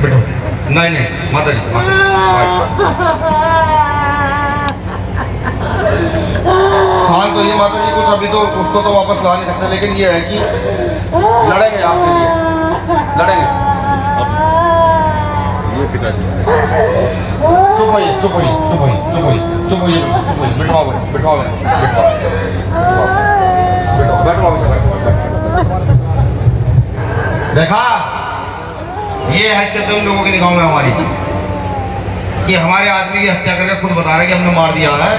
बैठो। नहीं नहीं माता जी, शांत होइए माता जी। कुछ अभी तो उसको तो वापस ला नहीं सकते, लेकिन ये है कि लड़ेंगे आपके लिए, लड़ेंगे। चुप होइए, चुप होइए, चुप होइए, चुप होइए, चुप होइए, चुप होइए। बिठवाओ, बिठवाओ, बिठवाओ, बैठो। देखा, ये हैसियत उन लोगों की निगाहों में हमारी कि हमारे आदमी की हत्या करके खुद बता रहे कि हमने मार दिया है,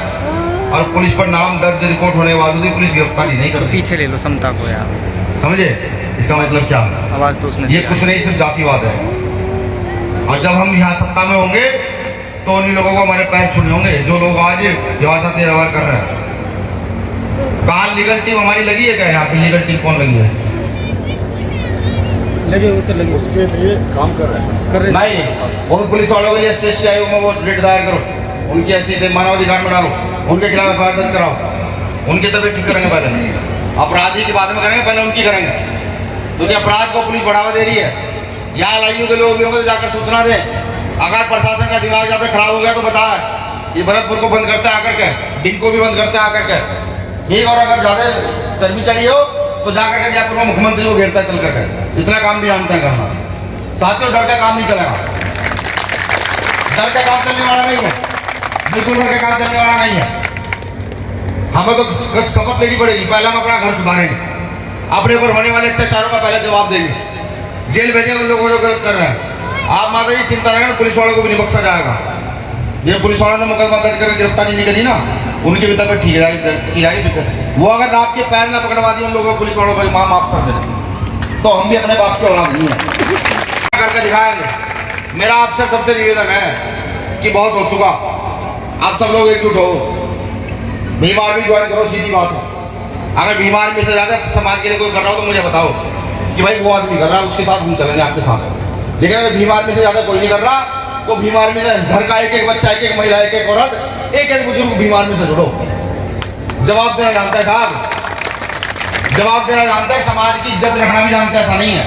और पुलिस पर नाम दर्ज रिपोर्ट होने वालों की पुलिस गिरफ्तारी नहीं करती। पीछे ले लो समता को यार, समझे इसका मतलब क्या? आवाज तो उसमें ये कुछ नहीं, सिर्फ जातिवाद है। और जब हम यहाँ सत्ता में होंगे तो उन्हीं लोगों को हमारे पैर छूने होंगे, जो लोग आज हमारे साथ व्यवहार कर रहे हैं। कहाँ लीगल टीम हमारी लगी है क्या? यहाँ की लीगल टीम कौन लगी है? लगे हो तो लगे, उसके लिए काम कर रहे हैं। नहीं, उन पुलिस वालों के लिए SSTI में वो रिट दायर करो, उनकी ऐसी मानवाधिकार में डालो, उनके खिलाफ एफआईआर दर्ज कराओ, उनकी तबीयत ठीक करेंगे। पहले अपराधी की बाद में करेंगे, पहले उनकी करेंगे। क्योंकि अपराध को पुलिस बढ़ावा दे रही है। यहाँ LIU के लोग भी होंगे तो जाकर सूचना दें। अगर प्रशासन का दिमाग ज़्यादा खराब हो गया तो बताए, ये भरतपुर को बंद करते हैं आकर के, दिन को भी बंद करते हैं आकर के, ठीक। और अगर ज़्यादा चर्बी चढ़ी हो तो जाकर के जयपुर में मुख्यमंत्री को घेरता चल करके। इतना काम भी जानते हैं करना। साथियों, डर का काम नहीं चलेगा, डर का काम चलने वाला नहीं है, बिल्कुल डर का काम चलने वाला नहीं है। हमें तो शपथ लेनी पड़ेगी, पहले हम अपना घर सुधारेंगे, अपने ऊपर होने वाले अत्याचारों का पहले जवाब देंगे, जेल भेजेंगे उन लोगों जो गलत कर रहे हैं। आप माता जी चिंता रखें, पुलिस वालों को भी नहीं बख्शा जाएगा। ये पुलिस वालों ने मुकदमा दर्ज करके गिरफ्तारी नहीं करी ना, उनकी भी तबीयत ठीक की जाएगी। वो अगर आपके पैर में पकड़वा दिए उन लोगों पुलिस वालों को माफ कर दे, तो हम भी अपने बाप के औलाद नहीं है, करके दिखाएंगे। मेरा आपसे सबसे निवेदन है कि बहुत हो चुका, आप सब लोग एकजुट हो, भीम आर्मी ज्वाइन करो, सीधी बात है। अगर भीम आर्मी से ज़्यादा समाज के लिए कोई कर रहा हो तो मुझे बताओ कि भाई वो आदमी कर रहा है, उसके साथ हम चलेंगे आपके साथ। लेकिन अगर भीम आर्मी से ज़्यादा कोई नहीं कर रहा तो भीम आर्मी से घर का एक एक बच्चा, एक एक महिला, एक एक औरत, एक एक बुजुर्ग भीम आर्मी से जुड़ो। जवाब देना जानता है साहब, जवाब देना जानता है, समाज की इज्जत रखना भी जानता है, ऐसा नहीं है।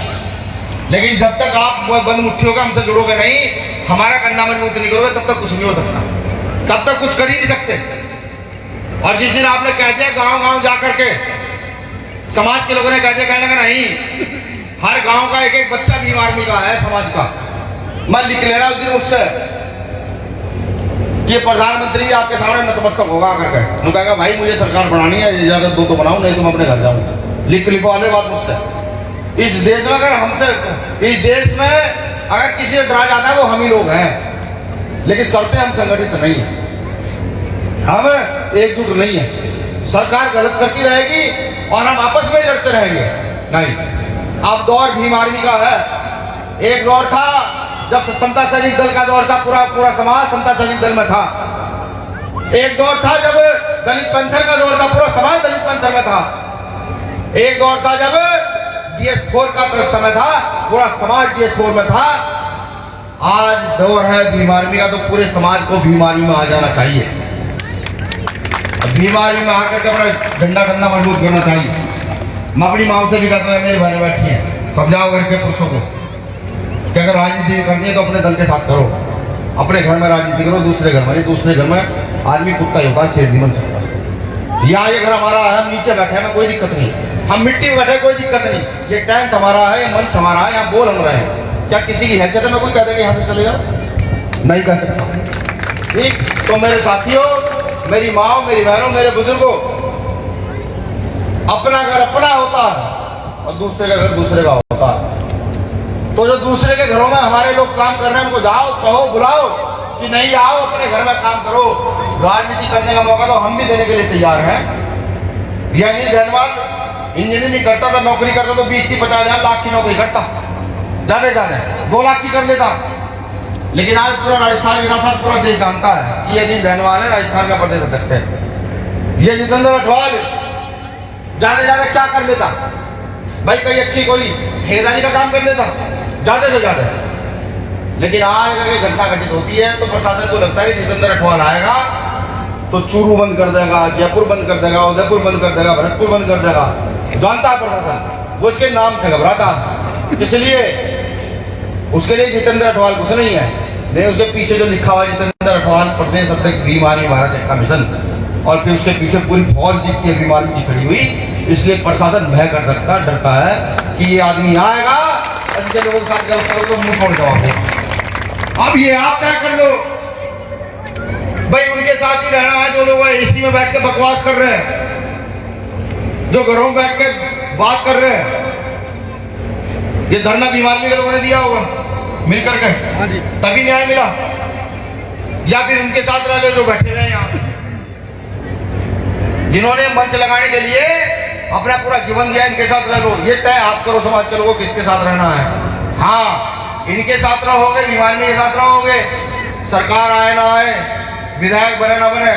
लेकिन जब तक आप बंद मुट्ठी होकर हमसे जुड़ोगे नहीं, हमारा कंधा मजबूत नहीं करोगे, तब तक कुछ नहीं हो सकता, तब तक कुछ कर ही नहीं सकते। और जिस दिन आपने कह दिया गांव-गांव जाकर के, समाज के लोगों ने कह दिया, कहने लगा नहीं, हर गांव का एक एक बच्चा भीम आर्मी का है, समाज का, मैं लिख लेना उस दिन मुझसे, ये प्रधानमंत्री भी आपके सामने नतमस्तक होगा आकर के, वो कहेगा भाई मुझे सरकार बनानी है, इजाजत दो तो बनाऊं, नहीं तो मैं अपने घर जाऊंगा। लिखवा ले बात मुझसे। इस देश में अगर हमसे, इस देश में अगर किसी से डरा जाता है तो हम ही लोग हैं, लेकिन शर्तें हम संगठित नहीं है, हम एकजुट नहीं है। सरकार गलत करती रहेगी और हम आपस में लड़ते रहेंगे, नहीं। अब दौर भीम आर्मी का है। एक दौर था जब समता सैनिक दल का दौर था, पूरा समाज समता सैनिक दल में था। एक दौर था जब दलित पंथर का दौर था, पूरा समाज दलित पंथर में था। एक दौर था जब DS4 का समय था, पूरा समाज DS4 में था। आज दौर है भीम आर्मी का, तो पूरे समाज को भीम आर्मी में आ जाना चाहिए। भीम आर्मी में आकर के अपना झंडा ठंडा मजबूत करना चाहिए। मैं अपनी माँ से भी कहता हूँ, मेरी बहनें बैठी हैं, समझाओ घर के पुरुषों को कि अगर राजनीति करनी है तो अपने दल के साथ करो, अपने घर में राजनीति करो, दूसरे घर में नहीं। दूसरे घर में आदमी कुत्ता ही होता है, शेर नहीं बन सकता। यहाँ ये घर हमारा है, हम नीचे बैठे हैं, कोई दिक्कत नहीं, हम मिट्टी में बैठे, कोई दिक्कत नहीं। ये टेंट हमारा है, ये मंच हमारा है, यहाँ बोल हम रहे हैं। क्या किसी की हैसियत में कोई कह देगा यहाँ से चले जाओ? नहीं कह सकता, ठीक। तो मेरे साथियों, मेरी माँ, मेरी बहनों, मेरे बुजुर्गों, अपना घर अपना होता है और दूसरे का घर दूसरे का होता है। तो जो दूसरे के घरों में हमारे लोग काम कर रहे हैं, उनको जाओ, कहो, बुलाओ कि नहीं आओ अपने घर में काम करो। राजनीति करने का मौका तो हम भी देने के लिए तैयार हैं। यह नहीं धनवान इंजीनियरिंग करता था, नौकरी करता तो 20-50 लाख की नौकरी करता, ज्यादा 2 लाख की कर लेता। लेकिन आज पूरा राजस्थान के साथ पूरा देश जानता है कि ये अनिल धनवाल है, राजस्थान का प्रदेश अध्यक्ष है। ये जितेंद्र अठवाल ज्यादा क्या कर लेता भाई, कहीं अच्छी कोई ठेकेदारी का काम कर लेता ज्यादा से ज्यादा। लेकिन आज अगर ये घटना घटित होती है तो प्रशासन को लगता है कि जितेंद्र अठवाल आएगा तो चूरू बंद कर देगा, जयपुर बंद कर देगा, उदयपुर बंद कर देगा, भरतपुर बंद कर देगा। जानता है प्रशासन, वो इसके नाम से घबराता। इसलिए उसके लिए जितेंद्र अठवाल कुछ नहीं है, नहीं उसके पीछे जो लिखा हुआ है जितेंद्र अठवाल प्रदेश अध्यक्ष बीमारी भारत एकता मिशन, और फिर उसके पीछे पूरी फौज दिखती है बीमारी की खड़ी हुई। इसलिए प्रशासन भय कर डरता है कि ये आदमी आएगा और इनके लोगों के साथ गलत करो तो मुंह तोड़ जवाब देगा। अब ये आप तय कर लो भाई, उनके साथ ही रहना है जो लोग एसी में बैठ के बकवास कर रहे हैं, जो घरों में बैठ के बात कर रहे हैं। ये धरना बीमारी के लोगों ने दिया होगा मिल करके, तभी न्याय मिला, या फिर इनके साथ रह लो जो बैठे हुए हैं यहाँ, जिन्होंने मंच लगाने के लिए अपना पूरा जीवन दिया, इनके साथ रह लो। ये तय आप करो समाज के लोगों किसके साथ रहना है। हाँ, इनके साथ रहोगे, बीमारी के साथ रहोगे, सरकार आए ना आए, विधायक बने ना बने,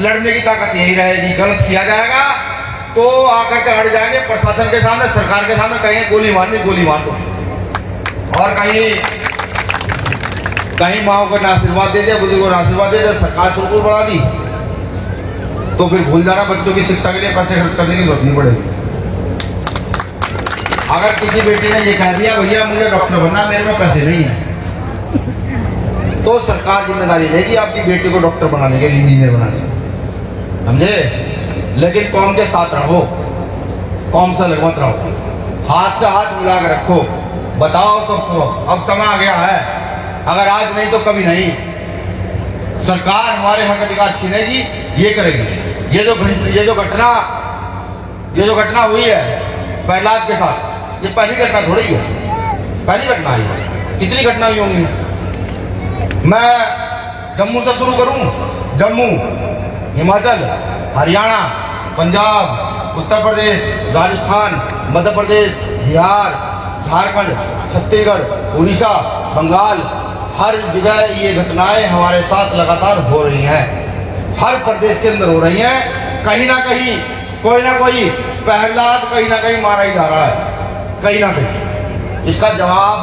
लड़ने की ताकत यही रहेगी। गलत किया जाएगा तो आकर के हट जाएंगे प्रशासन के सामने, सरकार के सामने, कहीं गोली मारनी गोली मार दो, और कहीं माओ को आशीर्वाद दे दिया, बुजुर्गों को आशीर्वाद दे दिया, सरकार सुरपुर बढ़ा दी, तो फिर भूल जाना बच्चों की शिक्षा के लिए पैसे खर्च करने की जरूरत नहीं पड़ेगी। अगर किसी बेटी ने ये कह दिया भैया मुझे डॉक्टर बनना, मेरे में पैसे नहीं है, तो सरकार जिम्मेदारी लेगी आपकी बेटी को डॉक्टर बनाने के लिए, इंजीनियर बनाने के, समझे। लेकिन कौम के साथ रहो, कौम से लगमत रहो, हाथ से हाथ मिला कर रखो, बताओ सबको अब समय आ गया है, अगर आज नहीं तो कभी नहीं। सरकार हमारे हक अधिकार छीनेगी, ये करेगी। ये जो घटना हुई है प्रहलाद के साथ, ये पहली घटना थोड़ी है, पहली घटना आई है, कितनी घटना हुई होंगी। मैं जम्मू से शुरू करूं, जम्मू, हिमाचल, हरियाणा, पंजाब, उत्तर प्रदेश, राजस्थान, मध्य प्रदेश, बिहार, झारखंड, छत्तीसगढ़, उड़ीसा, बंगाल, हर जगह ये घटनाएं हमारे साथ लगातार हो रही हैं, हर प्रदेश के अंदर हो रही हैं। कहीं ना कहीं कोई ना कोई प्रहलाद कहीं ना कहीं मारा ही जा रहा है, कहीं ना कहीं। इसका जवाब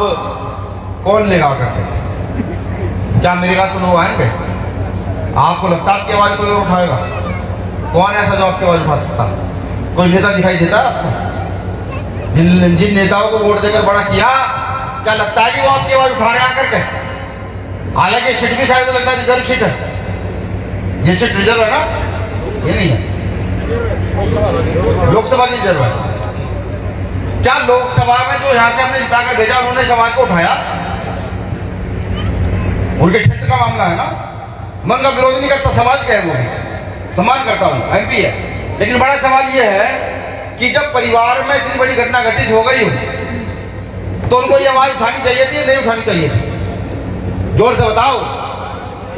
कौन लेगा करके? क्या मेरी बात सुनो आएंगे? आपको लगता है आपकी आवाज कोई और उठाएगा? कौन ऐसा जो आपकी आवाज उठा सकता? कोई नेता दिखाई देता है आपको? जिन नेताओं को वोट देकर बड़ा किया, क्या लगता है कि वो आपकी आवाज उठा रहे आकर के? हालांकि सीट भी शायद लगता है रिजर्व सीट है, ये सीट रिजर्व है ना, ये नहीं है, लोकसभा की रिजर्व है। क्या लोकसभा में जो यहां से हमने जिताकर भेजा उन्होंने समाज को उठाया? उनके क्षेत्र का मामला है ना, मन का विरोध नहीं करता, समाज क्या है वो सम्मान करता हूँ, MP है। लेकिन बड़ा सवाल ये है कि जब परिवार में इतनी बड़ी घटना घटित हो गई हो तो उनको ये आवाज उठानी चाहिए थी, नहीं उठानी चाहिए थी? जोर से बताओ,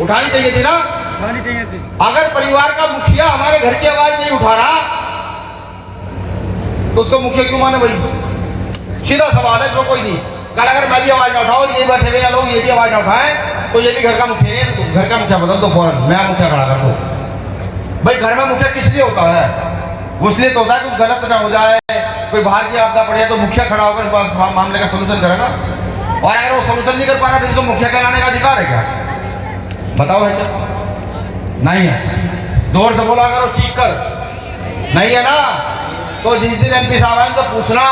उठानी चाहिए थी ना? उठानी चाहिए थी। अगर परिवार का मुखिया हमारे घर की आवाज नहीं उठा रहा तो उसको मुखिया क्यों माने भाई? सीधा सवाल है, इसमें कोई नहीं। कल अगर मैं भी आवाज ना उठाऊं, ये बैठे हुए लोग ये भी आवाज ना उठाएं, तो ये भी घर का मुखिया नहीं है, तो घर का मुखिया बदल दो फौरन, नया मुखिया खड़ा कर दो। भाई घर में मुखिया किस लिए होता है? वो इसलिए तो होता है कुछ गलत ना हो जाए, कोई बाहर की आपदा पड़ जाए तो मुखिया खड़ा होकर मामले का सोल्यूशन करेगा। और अगर वो सोल्यूशन नहीं कर पा रहा तो इसको मुखिया कहलाने का अधिकार है क्या? बताओ है क्या? नहीं है। जोर से बोला करो, चीख कर, नहीं है ना? तो जिस दिन MP साहब आए तो पूछना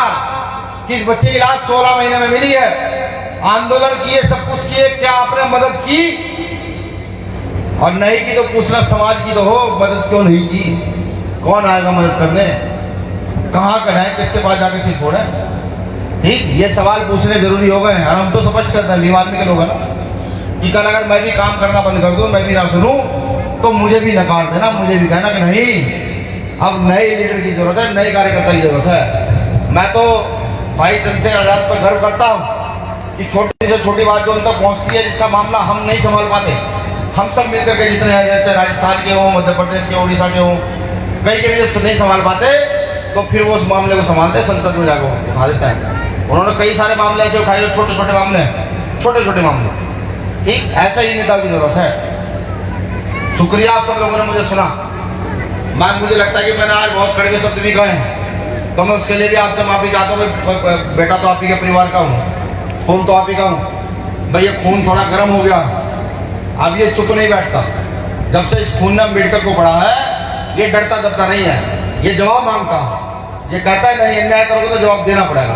कि इस बच्चे की लाश 16 महीने में मिली है, आंदोलन किए, सब कुछ किए, क्या आपने मदद की? और नहीं की तो पूछना समाज की तो हो, मदद क्यों नहीं की? कौन आएगा मदद करने? कहाँ कराएं, किसके पास जाके सिर फोड़े? ठीक, ये सवाल पूछने जरूरी हो गए हैं। और हम तो स्पष्ट करते हैं, बीमार के लोग है ना, कि कल अगर मैं भी काम करना बंद कर दूं, मैं भी ना सुनूं, तो मुझे भी नकार देना, मुझे भी कहना कि नहीं, अब नए लीडर की जरूरत है, नए कार्यकर्ता की जरूरत है। मैं तो भाई चंद्रशेखर आजाद पर गर्व करता हूँ कि छोटी से छोटी बात जो उन तक पहुँचती है, जिसका मामला हम नहीं संभाल पाते, हम सब मिलकर के जितने चाहे राजस्थान के हों, मध्य प्रदेश के, उड़ीसा के हों, कई के भी जब नहीं संभाल पाते तो फिर वो उस मामले को संभालते, संसद में जाकर उठा देता है। उन्होंने कई सारे मामले ऐसे उठाए जो छोटे छोटे मामले हैं, छोटे छोटे मामले। ठीक, ऐसा ही नेता की जरूरत है। शुक्रिया आप सब लोगों ने मुझे सुना। मुझे लगता है कि मैंने आज बहुत कड़वे शब्द भी कहे हैं, तो मैं उसके लिए भी आपसे माफी चाहता हूँ। बेटा तो आप ही के परिवार का हूँ, खून तो आप ही का हूँ। भाई ये खून थोड़ा गर्म हो गया, अब ये चुप नहीं बैठता। जब से इस खून ने अम्बेडकर को पढ़ा है, ये डरता दबता नहीं है, ये जवाब मांगता है, ये कहता है नहीं अन्याय करोगे तो जवाब देना पड़ेगा।